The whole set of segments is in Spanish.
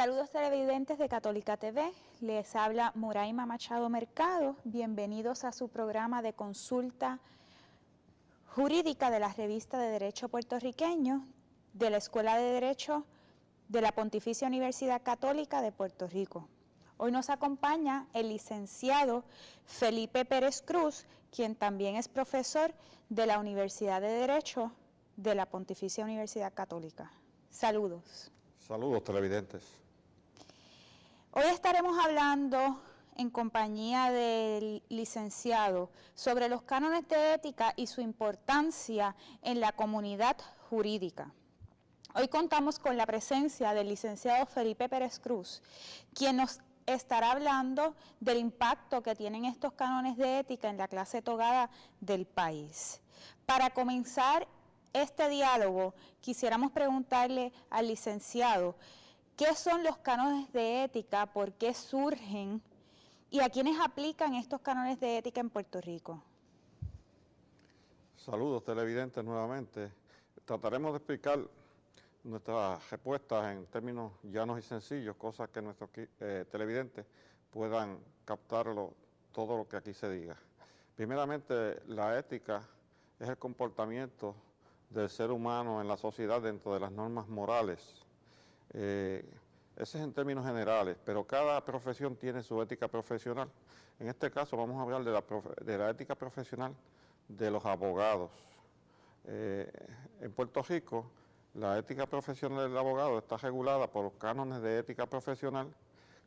Saludos televidentes de Católica TV, les habla Moraima Machado Mercado, bienvenidos a su programa de consulta jurídica de la revista de Derecho Puertorriqueño de la Escuela de Derecho de la Pontificia Universidad Católica de Puerto Rico. Hoy nos acompaña el licenciado Felipe Pérez Cruz, quien también es profesor de la Universidad de Derecho de la Pontificia Universidad Católica. Saludos. Saludos televidentes. Hoy estaremos hablando en compañía del licenciado sobre los cánones de ética y su importancia en la comunidad jurídica. Hoy contamos con la presencia del licenciado Felipe Pérez Cruz, quien nos estará hablando del impacto que tienen estos cánones de ética en la clase togada del país. Para comenzar este diálogo, quisiéramos preguntarle al licenciado, ¿qué son los cánones de ética? ¿Por qué surgen? ¿Y a quiénes aplican estos cánones de ética en Puerto Rico? Saludos televidentes nuevamente. Trataremos de explicar nuestras respuestas en términos llanos y sencillos, cosas que nuestros televidentes puedan captarlo todo lo que aquí se diga. Primeramente, la ética es el comportamiento del ser humano en la sociedad dentro de las normas morales. Ese es en términos generales, pero cada profesión tiene su ética profesional. En este caso vamos a hablar de la ética profesional de los abogados. En Puerto Rico, la ética profesional del abogado está regulada por los cánones de ética profesional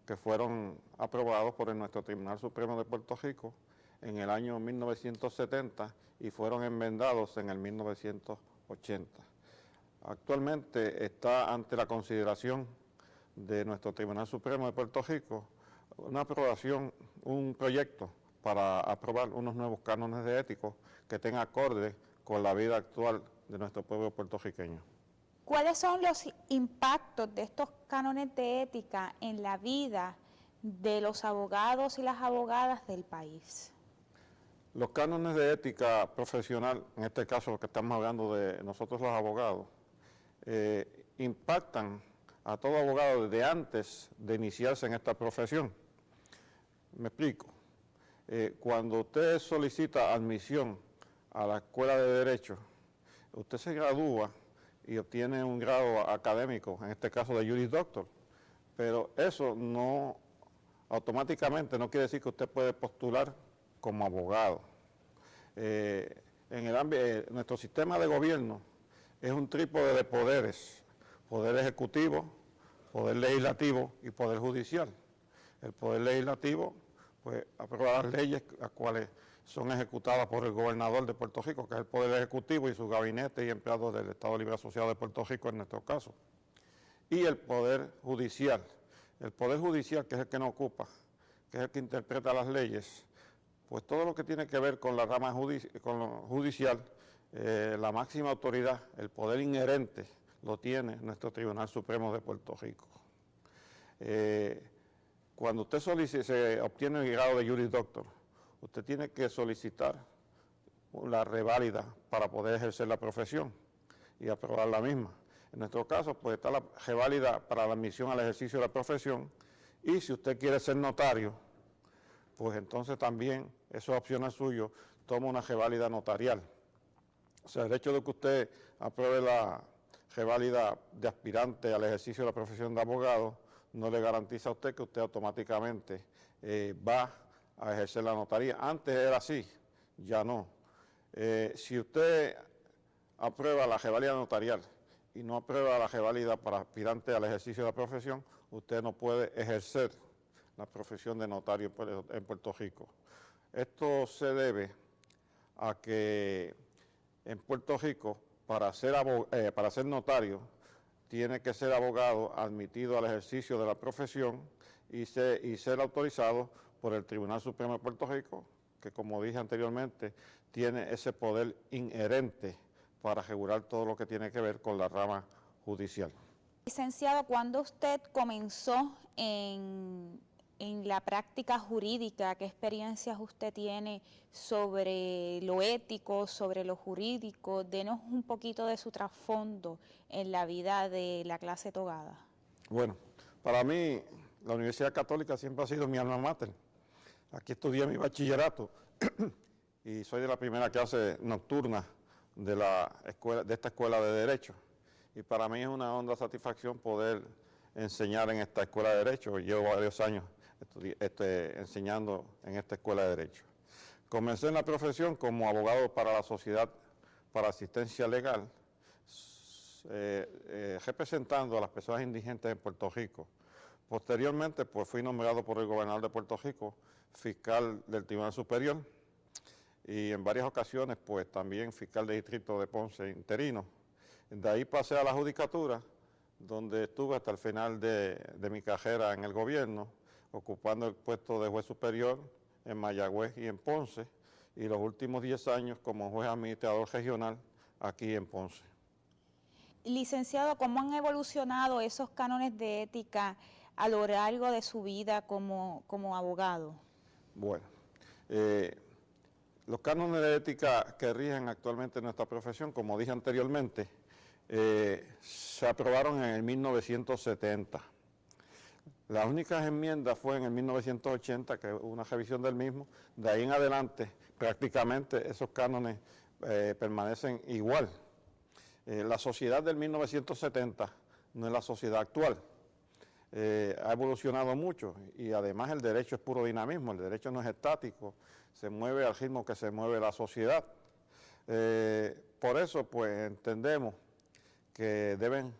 que fueron aprobados por nuestro Tribunal Supremo de Puerto Rico en el año 1970 y fueron enmendados en el 1980. Actualmente está ante la consideración de nuestro Tribunal Supremo de Puerto Rico un proyecto para aprobar unos nuevos cánones de ética que tengan acorde con la vida actual de nuestro pueblo puertorriqueño. ¿Cuáles son los impactos de estos cánones de ética en la vida de los abogados y las abogadas del país? Los cánones de ética profesional, en este caso lo que estamos hablando de nosotros los abogados, impactan a todo abogado desde antes de iniciarse en esta profesión. Me explico. Cuando usted solicita admisión a la Escuela de Derecho, usted se gradúa y obtiene un grado académico, en este caso de Juris Doctor, pero eso no automáticamente no quiere decir que usted puede postular como abogado. Nuestro sistema de gobierno es un trípode de poderes, poder ejecutivo, poder legislativo y poder judicial. El poder legislativo pues aprueba las leyes, las cuales son ejecutadas por el gobernador de Puerto Rico, que es el poder ejecutivo y su gabinete y empleados del Estado Libre Asociado de Puerto Rico en nuestro caso. Y el poder judicial. El poder judicial, que es el que nos ocupa, que es el que interpreta las leyes, pues todo lo que tiene que ver con la rama judicial, la máxima autoridad, el poder inherente, lo tiene nuestro Tribunal Supremo de Puerto Rico. Cuando usted se obtiene el grado de Juris Doctor, usted tiene que solicitar la reválida para poder ejercer la profesión y aprobar la misma. En nuestro caso, pues está la reválida para la admisión al ejercicio de la profesión, y si usted quiere ser notario, pues entonces también, eso es opcional suyo, toma una reválida notarial. O sea, el hecho de que usted apruebe la reválida de aspirante al ejercicio de la profesión de abogado no le garantiza a usted que usted automáticamente va a ejercer la notaría. Antes era así, ya no. Si usted aprueba la reválida notarial y no aprueba la reválida para aspirante al ejercicio de la profesión, usted no puede ejercer la profesión de notario en Puerto Rico. Esto se debe a que en Puerto Rico, para ser notario, tiene que ser abogado admitido al ejercicio de la profesión y ser autorizado por el Tribunal Supremo de Puerto Rico, que como dije anteriormente, tiene ese poder inherente para regular todo lo que tiene que ver con la rama judicial. Licenciado, ¿cuándo usted comenzó en la práctica jurídica? ¿Qué experiencias usted tiene sobre lo ético, sobre lo jurídico? Denos un poquito de su trasfondo en la vida de la clase togada. Bueno, Para mí, la Universidad Católica siempre ha sido mi alma mater. Aquí estudié mi bachillerato y soy de la primera clase nocturna de esta escuela de Derecho. Y para mí es una honda satisfacción poder enseñar en esta escuela de Derecho. Llevo varios años enseñando en esta escuela de Derecho. Comencé en la profesión como abogado para la Sociedad para Asistencia Legal, representando a las personas indigentes en Puerto Rico. Posteriormente, pues fui nombrado por el gobernador de Puerto Rico fiscal del Tribunal Superior y en varias ocasiones, pues también fiscal de distrito de Ponce interino. De ahí pasé a la judicatura, donde estuve hasta el final de mi carrera en el gobierno, ocupando el puesto de juez superior en Mayagüez y en Ponce, y los últimos 10 años como juez administrador regional aquí en Ponce. Licenciado, ¿cómo han evolucionado esos cánones de ética a lo largo de su vida como abogado? Bueno, los cánones de ética que rigen actualmente nuestra profesión, como dije anteriormente, se aprobaron en el 1970. Las únicas enmiendas fue en el 1980, que hubo una revisión del mismo. De ahí en adelante, prácticamente esos cánones permanecen igual. La sociedad del 1970 no es la sociedad actual. Ha evolucionado mucho y además el derecho es puro dinamismo, el derecho no es estático, se mueve al ritmo que se mueve la sociedad. Por eso, pues, entendemos que deben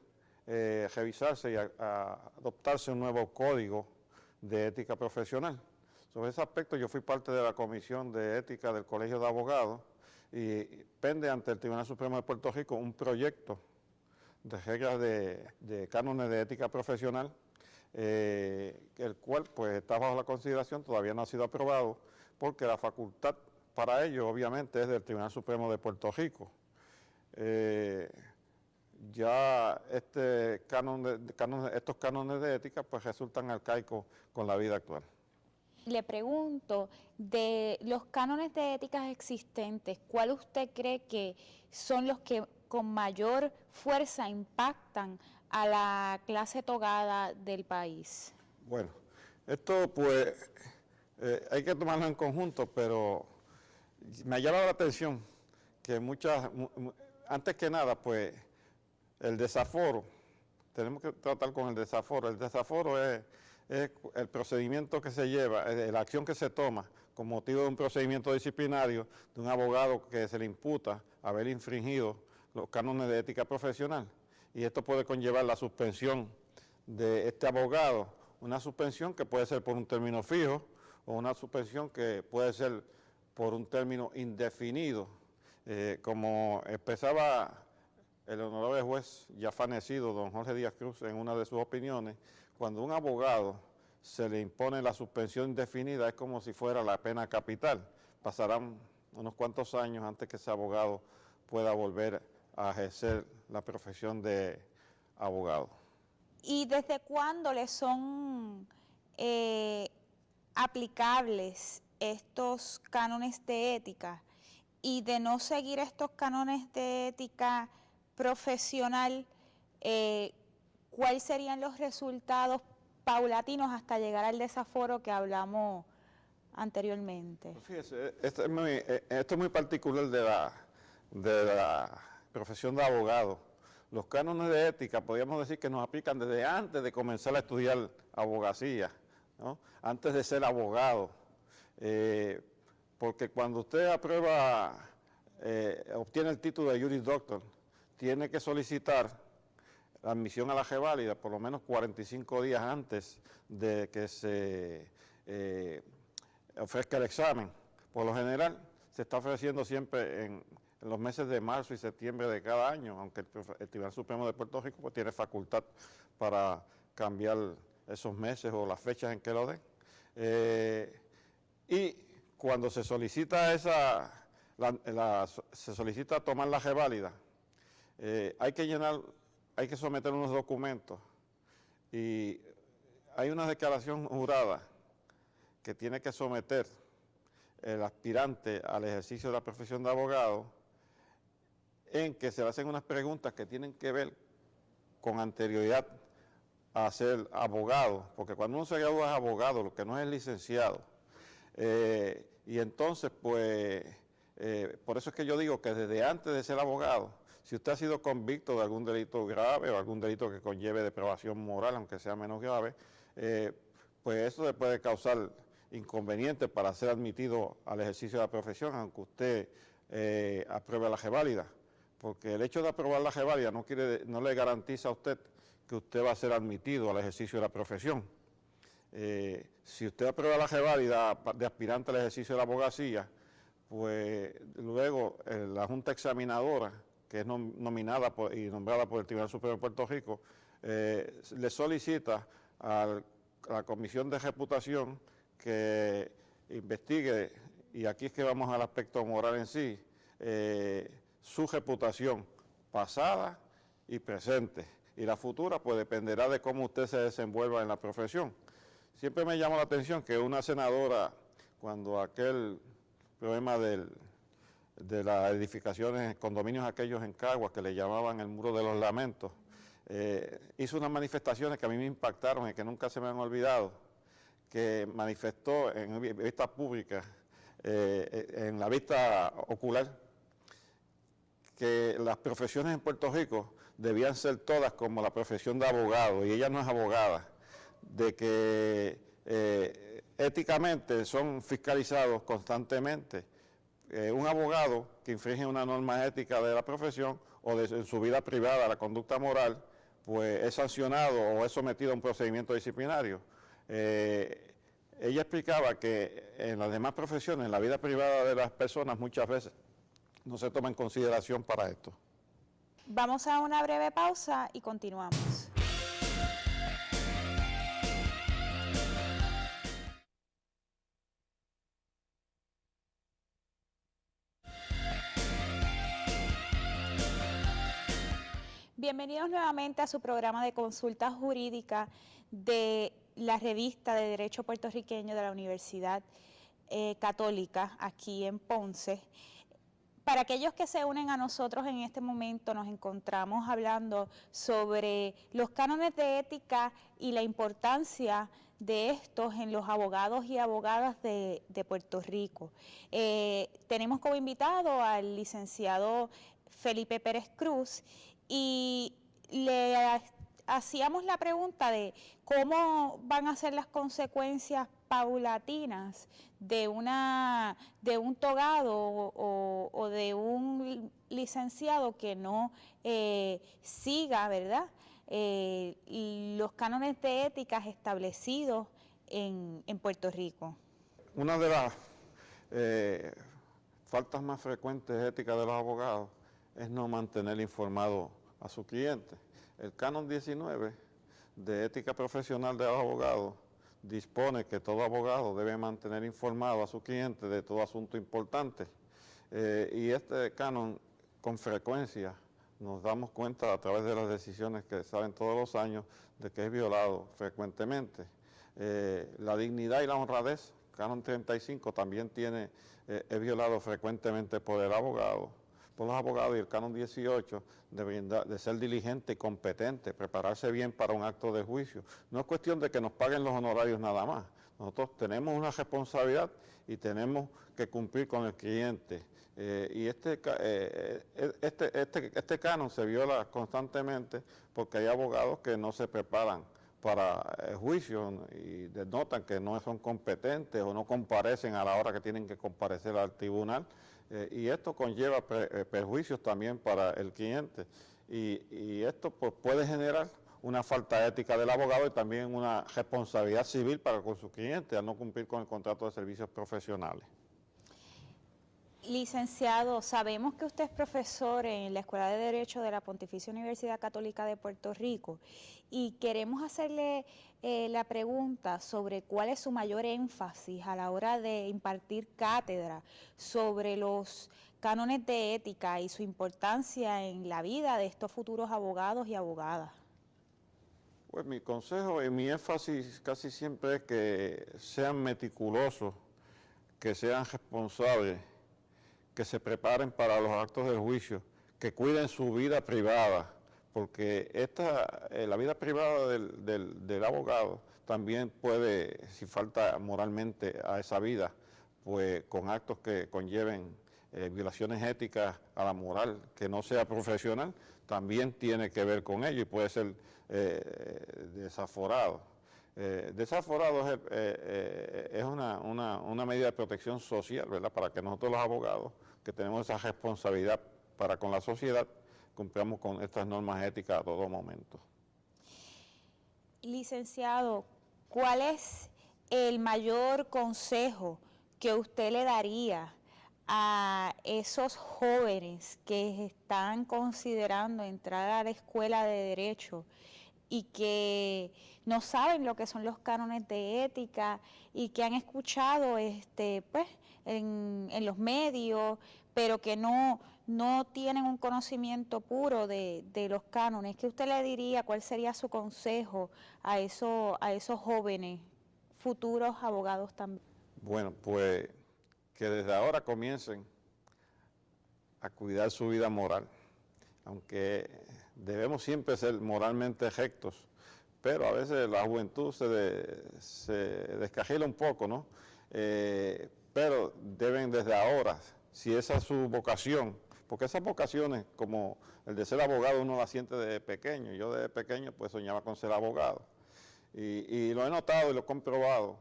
revisarse y adoptarse un nuevo código de ética profesional. Sobre ese aspecto yo fui parte de la Comisión de Ética del Colegio de Abogados y pende ante el Tribunal Supremo de Puerto Rico un proyecto de reglas de cánones de ética profesional, el cual pues está bajo la consideración, todavía no ha sido aprobado, porque la facultad para ello obviamente es del Tribunal Supremo de Puerto Rico. Ya estos cánones de ética pues resultan arcaicos con la vida actual. Le pregunto, de los cánones de ética existentes, ¿cuál usted cree que son los que con mayor fuerza impactan a la clase togada del país? Bueno, esto pues hay que tomarlo en conjunto, pero me ha llamado la atención que antes que nada, pues el desaforo, tenemos que tratar con el desaforo. El desaforo es el procedimiento que se lleva, la acción que se toma con motivo de un procedimiento disciplinario de un abogado que se le imputa haber infringido los cánones de ética profesional. Y esto puede conllevar la suspensión de este abogado, una suspensión que puede ser por un término fijo o una suspensión que puede ser por un término indefinido. Como expresaba el honorable juez ya fallecido, don Jorge Díaz Cruz, en una de sus opiniones, cuando a un abogado se le impone la suspensión indefinida es como si fuera la pena capital. Pasarán unos cuantos años antes que ese abogado pueda volver a ejercer la profesión de abogado. ¿Y desde cuándo le son aplicables estos cánones de ética? Y de no seguir estos cánones de ética profesional, ¿cuáles serían los resultados paulatinos hasta llegar al desaforo que hablamos anteriormente? Pues fíjese, esto es muy particular de la profesión de abogado. Los cánones de ética, podríamos decir que nos aplican desde antes de comenzar a estudiar abogacía, ¿no? Antes de ser abogado. Porque cuando usted obtiene el título de Juris Doctor, tiene que solicitar la admisión a la reválida por lo menos 45 días antes de que se ofrezca el examen. Por lo general, se está ofreciendo siempre en los meses de marzo y septiembre de cada año, aunque el Tribunal Supremo de Puerto Rico pues, tiene facultad para cambiar esos meses o las fechas en que lo den. Y cuando se solicita se solicita tomar la reválida, hay que someter unos documentos y hay una declaración jurada que tiene que someter el aspirante al ejercicio de la profesión de abogado, en que se le hacen unas preguntas que tienen que ver con anterioridad a ser abogado, porque cuando uno se gradúa es abogado, lo que no es licenciado. Y entonces, pues, por eso es que yo digo que desde antes de ser abogado, si usted ha sido convicto de algún delito grave o algún delito que conlleve depravación moral, aunque sea menos grave, pues eso le puede causar inconvenientes para ser admitido al ejercicio de la profesión, aunque usted apruebe la reválida, porque el hecho de aprobar la reválida no le garantiza a usted que usted va a ser admitido al ejercicio de la profesión. Si usted aprueba la reválida de aspirante al ejercicio de la abogacía, pues luego la Junta Examinadora, que es nominada y nombrada por el Tribunal Superior de Puerto Rico, le solicita a la Comisión de Reputación que investigue, y aquí es que vamos al aspecto moral en sí, su reputación pasada y presente, y la futura pues dependerá de cómo usted se desenvuelva en la profesión. Siempre me llamó la atención que una senadora, cuando aquel problema de las edificaciones, condominios aquellos en Caguas que le llamaban el Muro de los Lamentos, hizo unas manifestaciones que a mí me impactaron y que nunca se me han olvidado, que manifestó en vista pública, en la vista ocular, que las profesiones en Puerto Rico debían ser todas como la profesión de abogado, y ella no es abogada, de que éticamente son fiscalizados constantemente. Un abogado que infringe una norma ética de la profesión o en su vida privada, la conducta moral, pues es sancionado o es sometido a un procedimiento disciplinario. Ella explicaba que en las demás profesiones, en la vida privada de las personas, muchas veces no se toma en consideración para esto. Vamos a una breve pausa y continuamos. Bienvenidos nuevamente a su programa de consulta jurídica de la revista de Derecho Puertorriqueño de la Universidad Católica aquí en Ponce. Para aquellos que se unen a nosotros en este momento, nos encontramos hablando sobre los cánones de ética y la importancia de estos en los abogados y abogadas de Puerto Rico. Tenemos como invitado al licenciado Felipe Pérez Cruz y le hacíamos la pregunta de cómo van a ser las consecuencias paulatinas de un togado o de un licenciado que no siga, ¿verdad?, los cánones de ética establecidos en Puerto Rico. Una de las faltas más frecuentes éticas de los abogados es no mantener informado a su cliente. El Canon 19 de ética profesional de los abogados dispone que todo abogado debe mantener informado a su cliente de todo asunto importante. Y este canon, con frecuencia, nos damos cuenta a través de las decisiones que salen todos los años de que es violado frecuentemente. La dignidad y la honradez, canon 35, también es violado frecuentemente por el abogado, por los abogados, y el canon 18 de ser diligente y competente, prepararse bien para un acto de juicio. No es cuestión de que nos paguen los honorarios nada más. Nosotros tenemos una responsabilidad y tenemos que cumplir con el cliente. Y este canon se viola constantemente porque hay abogados que no se preparan para el juicio y denotan que no son competentes o no comparecen a la hora que tienen que comparecer al tribunal. Y esto conlleva perjuicios también para el cliente. Y esto pues, puede generar una falta ética del abogado y también una responsabilidad civil para con su cliente al no cumplir con el contrato de servicios profesionales. Licenciado, sabemos que usted es profesor en la Escuela de Derecho de la Pontificia Universidad Católica de Puerto Rico y queremos hacerle la pregunta sobre cuál es su mayor énfasis a la hora de impartir cátedra sobre los cánones de ética y su importancia en la vida de estos futuros abogados y abogadas. Pues mi consejo y mi énfasis casi siempre es que sean meticulosos, que sean responsables, que se preparen para los actos del juicio, que cuiden su vida privada, porque la vida privada del abogado también puede, si falta moralmente a esa vida, pues con actos que conlleven violaciones éticas a la moral, que no sea profesional, también tiene que ver con ello y puede ser desaforado. Desaforado es una medida de protección social, ¿verdad? Para que nosotros los abogados, que tenemos esa responsabilidad para con la sociedad, cumplamos con estas normas éticas a todo momento. Licenciado, ¿cuál es el mayor consejo que usted le daría a esos jóvenes que están considerando entrar a la escuela de Derecho y que no saben lo que son los cánones de ética y que han escuchado pues, en los medios, pero que no tienen un conocimiento puro de los cánones? ¿Qué usted le diría? ¿Cuál sería su consejo a esos jóvenes, futuros abogados también? Bueno, pues que desde ahora comiencen a cuidar su vida moral, aunque debemos siempre ser moralmente rectos, pero a veces la juventud se descajila un poco, ¿no? Pero deben desde ahora, si esa es su vocación, porque esas vocaciones, como el de ser abogado, uno la siente desde pequeño. Yo desde pequeño pues soñaba con ser abogado. Y lo he notado y lo he comprobado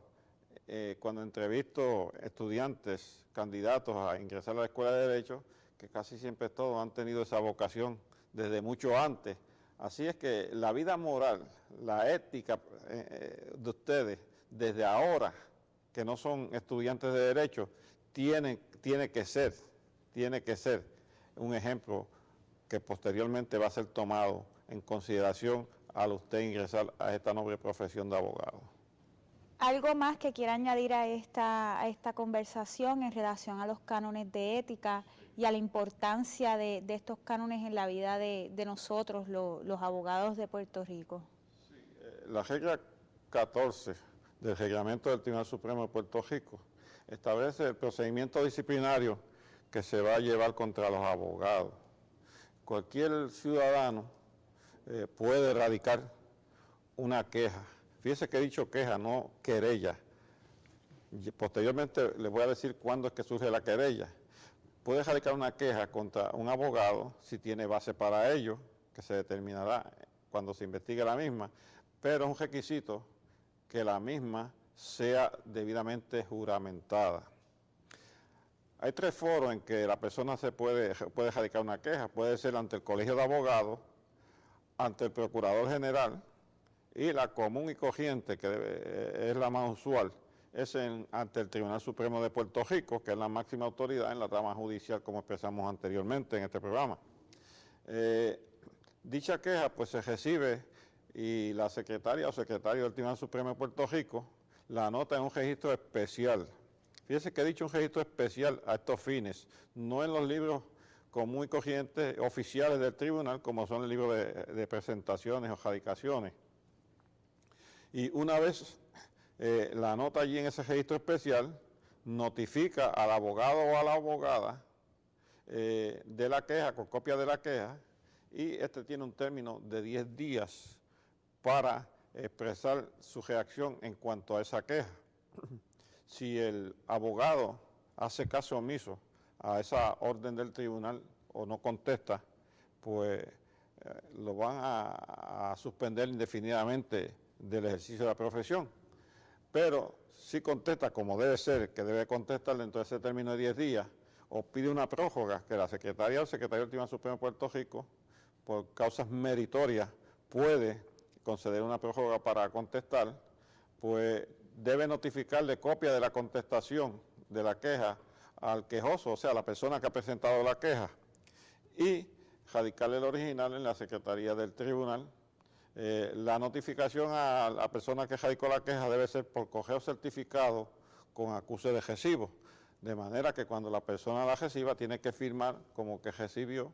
cuando entrevisto estudiantes, candidatos a ingresar a la Escuela de Derecho, que casi siempre todos han tenido esa vocación desde mucho antes. Así es que la vida moral, la ética de ustedes, desde ahora, que no son estudiantes de Derecho, tiene que ser un ejemplo que posteriormente va a ser tomado en consideración al usted ingresar a esta noble profesión de abogado. ¿Algo más que quiera añadir a esta conversación en relación a los cánones de ética y a la importancia de estos cánones en la vida de nosotros, los abogados de Puerto Rico? Sí, la regla 14 del Reglamento del Tribunal Supremo de Puerto Rico establece el procedimiento disciplinario que se va a llevar contra los abogados. Cualquier ciudadano puede radicar una queja. Fíjese que he dicho queja, no querella. Posteriormente les voy a decir cuándo es que surge la querella. Puede radicar una queja contra un abogado si tiene base para ello, que se determinará cuando se investigue la misma, pero es un requisito que la misma sea debidamente juramentada. Hay 3 foros en que la persona puede radicar una queja. Puede ser ante el Colegio de Abogados, ante el Procurador General, y la común y corriente, que es la más usual, es ante el Tribunal Supremo de Puerto Rico, que es la máxima autoridad en la rama judicial, como expresamos anteriormente en este programa. Dicha queja pues se recibe y la secretaria o secretario del Tribunal Supremo de Puerto Rico la anota en un registro especial. Fíjese que he dicho un registro especial a estos fines, no en los libros común y corrientes oficiales del tribunal, como son el libro de presentaciones o radicaciones. Y una vez la nota allí en ese registro especial, notifica al abogado o a la abogada de la queja, con copia de la queja, y este tiene un término de 10 días para expresar su reacción en cuanto a esa queja. Si el abogado hace caso omiso a esa orden del tribunal o no contesta, pues lo van a suspender indefinidamente del ejercicio de la profesión. Pero si contesta como debe ser, que debe contestar dentro de ese término de 10 días, o pide una prórroga, que la secretaria o el secretario del Tribunal Supremo de Puerto Rico, por causas meritorias, puede conceder una prórroga para contestar, pues debe notificarle copia de la contestación de la queja al quejoso, o sea, a la persona que ha presentado la queja, y radicarle el original en la Secretaría del Tribunal. La notificación a la persona que radicó la queja debe ser por correo certificado con acuse de recibo, de manera que cuando la persona la reciba tiene que firmar como que recibió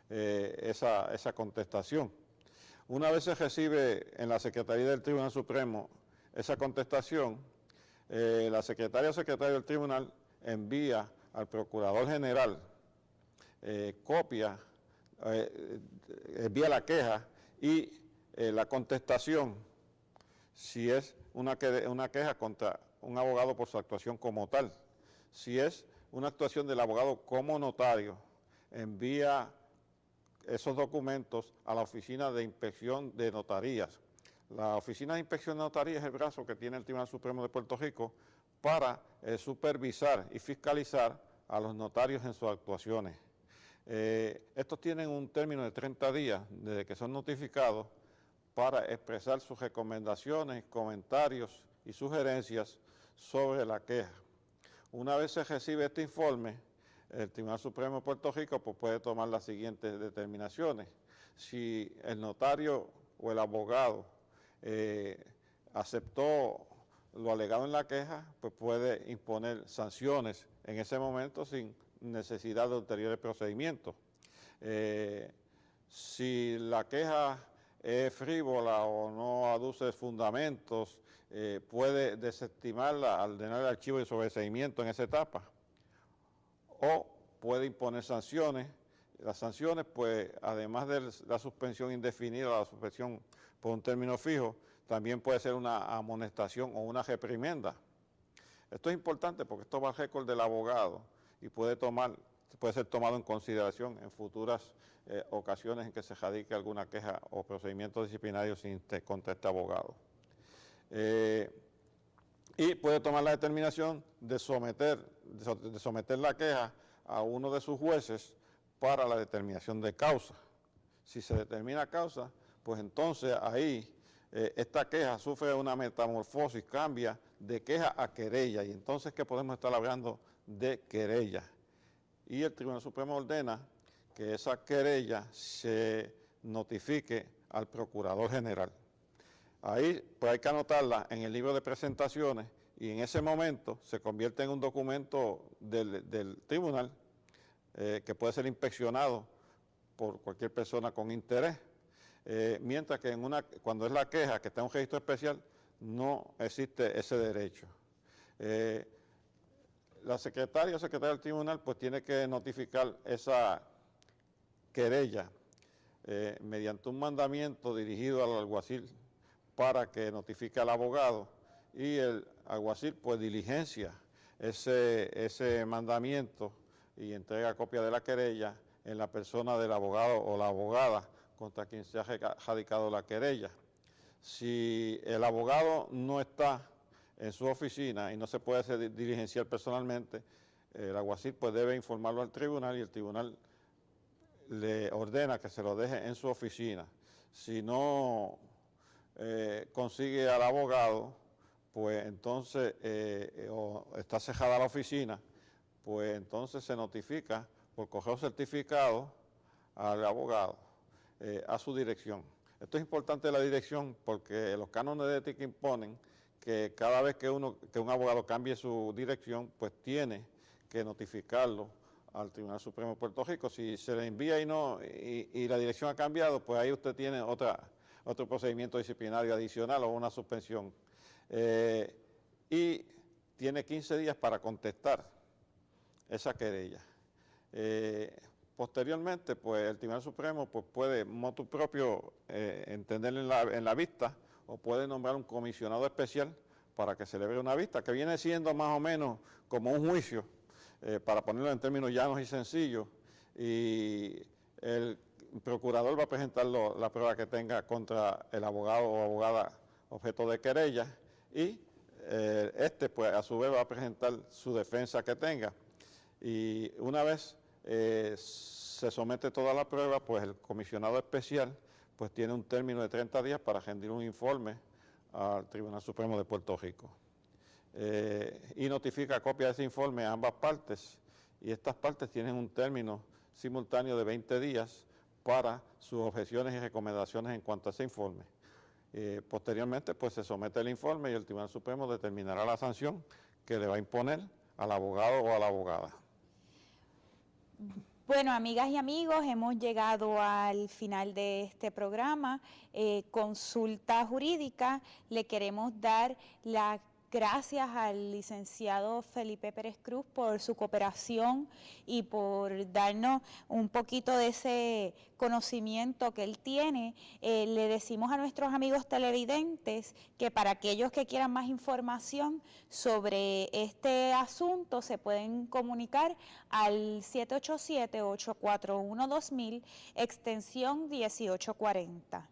esa contestación. Una vez se recibe en la Secretaría del Tribunal Supremo esa contestación, la secretaria o secretario del tribunal envía al Procurador General copia envía la queja y la contestación, si es una queja contra un abogado por su actuación como tal. Si es una actuación del abogado como notario, envía esos documentos a la Oficina de Inspección de Notarías. La Oficina de Inspección de Notarías es el brazo que tiene el Tribunal Supremo de Puerto Rico para supervisar y fiscalizar a los notarios en sus actuaciones. Estos tienen un término de 30 días desde que son notificados para expresar sus recomendaciones, comentarios y sugerencias sobre la queja. Una vez se recibe este informe, el Tribunal Supremo de Puerto Rico pues, puede tomar las siguientes determinaciones. Si el notario o el abogado aceptó lo alegado en la queja, pues puede imponer sanciones en ese momento sin necesidad de ulteriores procedimientos. Si la queja es frívola o no aduce fundamentos, puede desestimarla al ordenar el archivo de sobreseimiento en esa etapa, o puede imponer sanciones. Las sanciones, pues, además de la suspensión indefinida, la suspensión por un término fijo, también puede ser una amonestación o una reprimenda. Esto es importante porque esto va al récord del abogado y puede ser tomado en consideración en futuras ocasiones en que se radique alguna queja o procedimiento disciplinario contra este abogado. Y puede tomar la determinación de someter la queja a uno de sus jueces para la determinación de causa. Si se determina causa, pues entonces ahí esta queja sufre una metamorfosis, cambia de queja a querella, y entonces que podemos estar hablando de querella. Y el Tribunal Supremo ordena que esa querella se notifique al Procurador General. Ahí pues hay que anotarla en el libro de presentaciones y en ese momento se convierte en un documento del tribunal que puede ser inspeccionado por cualquier persona con interés. Mientras que cuando es la queja que está en un registro especial, no existe ese derecho. La secretaria o secretario del tribunal pues tiene que notificar esa querella mediante un mandamiento dirigido al alguacil para que notifique al abogado, y el alguacil pues diligencia ese mandamiento y entrega copia de la querella en la persona del abogado o la abogada contra quien se ha radicado la querella. Si el abogado no está en su oficina y no se puede diligenciar personalmente, el alguacil pues debe informarlo al tribunal y el tribunal le ordena que se lo deje en su oficina. Si no consigue al abogado, pues entonces, o está cerrada la oficina, pues entonces se notifica por correo certificado al abogado a su dirección. Esto es importante, la dirección, porque los cánones de ética imponen que cada vez que un abogado cambie su dirección, pues tiene que notificarlo al Tribunal Supremo de Puerto Rico. Si se le envía y la dirección ha cambiado, pues ahí usted tiene otro procedimiento disciplinario adicional o una suspensión. Y tiene 15 días para contestar esa querella. Posteriormente, pues el Tribunal Supremo pues, puede, motu propio, entender en la vista, o puede nombrar un comisionado especial para que celebre una vista, que viene siendo más o menos como un juicio, para ponerlo en términos llanos y sencillos, y el procurador va a presentar la prueba que tenga contra el abogado o abogada objeto de querella, y pues a su vez va a presentar su defensa que tenga. Y una vez se somete toda la prueba, pues el comisionado especial pues tiene un término de 30 días para rendir un informe al Tribunal Supremo de Puerto Rico. Y notifica copia de ese informe a ambas partes, y estas partes tienen un término simultáneo de 20 días para sus objeciones y recomendaciones en cuanto a ese informe. Posteriormente, pues se somete el informe y el Tribunal Supremo determinará la sanción que le va a imponer al abogado o a la abogada. Bueno, amigas y amigos, hemos llegado al final de este programa, Consulta Jurídica. Le queremos dar las Gracias al licenciado Felipe Pérez Cruz por su cooperación y por darnos un poquito de ese conocimiento que él tiene. Le decimos a nuestros amigos televidentes que para aquellos que quieran más información sobre este asunto se pueden comunicar al 787-841-2000, extensión 1840.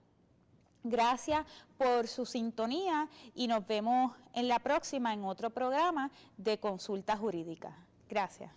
Gracias por su sintonía y nos vemos en la próxima en otro programa de Consulta Jurídica. Gracias.